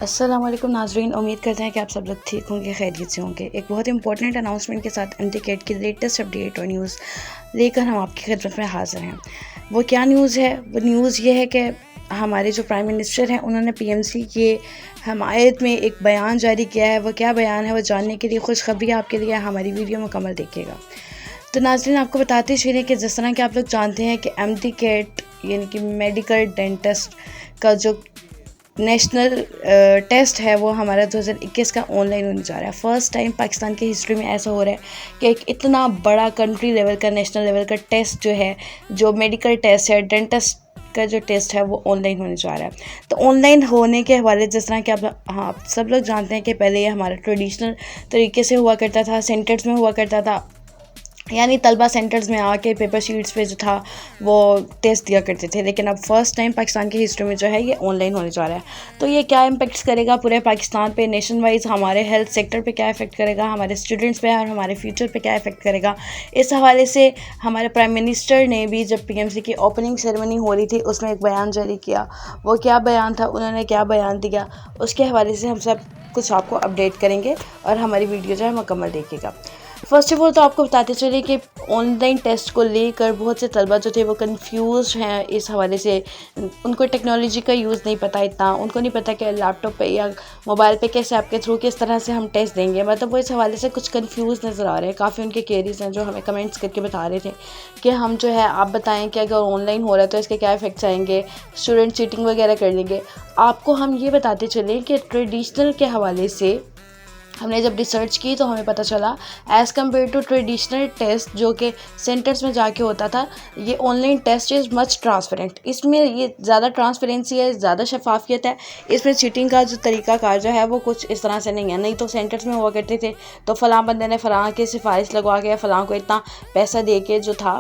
अस्सलाम वालेकुम नाज़रीन, उम्मीद करते हैं कि आप सब लोग ठीक होंगे, खैरियत से होंगे। एक बहुत इंपॉर्टेंट अनाउंसमेंट के साथ एमटीकेट की लेटेस्ट अपडेट और न्यूज़ लेकर हम आपकी खिदमत में हाज़िर हैं। वो क्या न्यूज़ है? वो न्यूज़ ये है कि हमारे जो प्राइम मिनिस्टर हैं उन्होंने पीएमसी के हमायत में एक बयान जारी किया है। वो क्या बयान है, वो जानने के लिए खुशखबरी आपके लिए, हमारी वीडियो मुकम्मल देखिएगा। तो नाज़रीन, आपको बताते चलिए कि जिस तरह कि आप लोग जानते हैं कि एमटीकेट यानी कि मेडिकल डेंटिस्ट का जो नेशनल टेस्ट है वो हमारा 2021 का ऑनलाइन होने जा रहा है। फ़र्स्ट टाइम पाकिस्तान की हिस्ट्री में ऐसा हो रहा है कि एक इतना बड़ा कंट्री लेवल का, नेशनल लेवल का टेस्ट जो है, जो मेडिकल टेस्ट है, डेंटिस्ट का जो टेस्ट है वो ऑनलाइन होने जा रहा है। तो ऑनलाइन होने के हवाले जिस तरह कि आप सब लोग जानते हैं कि पहले ये हमारा ट्रेडिशनल तरीके से हुआ करता था, सेंटर्स में हुआ करता था, यानी तलबा सेंटर्स में आके पेपर शीट्स पे जो था वो टेस्ट दिया करते थे। लेकिन अब फ़र्स्ट टाइम पाकिस्तान की हिस्ट्री में जो है ये ऑनलाइन होने जा रहा है। तो ये क्या इम्पेक्ट्स करेगा पूरे पाकिस्तान पे, नेशन वाइज हमारे हेल्थ सेक्टर पे क्या इफ़ेक्ट करेगा, हमारे स्टूडेंट्स पे और हमारे फ्यूचर पे क्या इफ़ेक्ट करेगा, इस हवाले से हमारे प्राइम मिनिस्टर ने भी जब पीएमसी की ओपनिंग सेरेमनी हो रही थी उसमें एक बयान जारी किया। वो क्या बयान था, उन्होंने क्या बयान दिया, उसके हवाले से हम सब कुछ आपको अपडेट करेंगे और हमारी वीडियो जो है मुकम्मल देखिएगा। फ़र्स्ट ऑफ ऑल तो आपको बताते चलिए कि ऑनलाइन टेस्ट को लेकर बहुत से तलबा जो थे वो कंफ्यूज हैं इस हवाले से। उनको टेक्नोलॉजी का यूज़ नहीं पता इतना, उनको नहीं पता कि लैपटॉप पे या मोबाइल पे कैसे, ऐप के थ्रू किस तरह से हम टेस्ट देंगे। मतलब वो इस हवाले से कुछ कंफ्यूज नज़र आ रहे हैं। काफ़ी उनके क्वेरीज हैं जो हमें कमेंट्स करके बता रहे थे कि हम जो है आप बताएं कि अगर ऑनलाइन हो रहा है तो इसके क्या इफ़ेक्ट्स आएंगे, स्टूडेंट चीटिंग वगैरह कर लेंगे। आपको हम ये बताते चलें कि ट्रेडिशनल के हवाले से हमने जब रिसर्च की तो हमें पता चला as compare to traditional test जो कि सेंटर्स में जाके होता था, ये online test is much transparent. इसमें ये ज़्यादा ट्रांसपेरेंसी है, ज़्यादा शफाफियत है। इसमें चीटिंग का जो तरीक़ाकार जो है वो कुछ इस तरह से नहीं है। नहीं तो सेंटर्स में हुआ करते थे तो फ़लाँ बंदे ने फ़लाँ की सिफारिश लगवा के फ़लाँ को इतना पैसा दे के जो था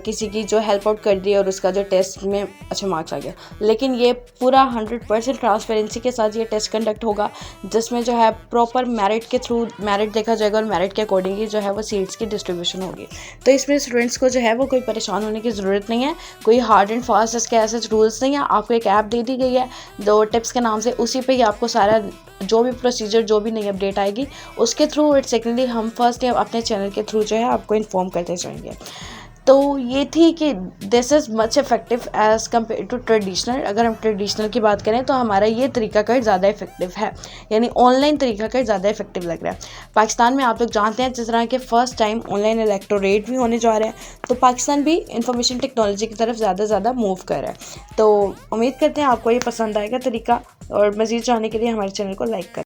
किसी की जो हेल्प आउट कर दी और उसका जो टेस्ट में अच्छे मार्क्स आ गया। लेकिन ये पूरा 100% ट्रांसपेरेंसी के साथ ये टेस्ट कंडक्ट होगा जिसमें जो है प्रॉपर मेरिट के थ्रू मेरिट देखा जाएगा और मेरिट के अकॉर्डिंगली जो है वो सीट्स की डिस्ट्रीब्यूशन होगी। तो इसमें स्टूडेंट्स को जो है वो कोई परेशान होने की ज़रूरत नहीं है। कोई हार्ड एंड फास्ट इसके ऐसे रूल्स नहीं है। आपको एक ऐप दे दी गई है 2 टिप्स के नाम से, उसी पे ही आपको सारा जो भी प्रोसीजर, जो भी नई अपडेट आएगी उसके थ्रू सेकेंडली हम फर्स्ट अपने चैनल के थ्रू जो है आपको इन्फॉर्म करते जाएंगे। तो ये थी कि this is much effective as compare to traditional. अगर हम ट्रेडिशनल की बात करें तो हमारा ये तरीकाकार ज़्यादा इफेक्टिव है, यानी ऑनलाइन तरीकाकार ज़्यादा इफेक्टिव लग रहा है। पाकिस्तान में आप लोग जानते हैं जिस तरह के फ़र्स्ट टाइम ऑनलाइन इलेक्टोरेट भी होने जा रहा है, तो पाकिस्तान भी इंफॉर्मेशन टेक्नोलॉजी की तरफ ज़्यादा मूव कर रहा है। तो उम्मीद करते हैं आपको ये पसंद आएगा तरीका, और मज़ीद जानने के लिए हमारे चैनल को लाइक करें।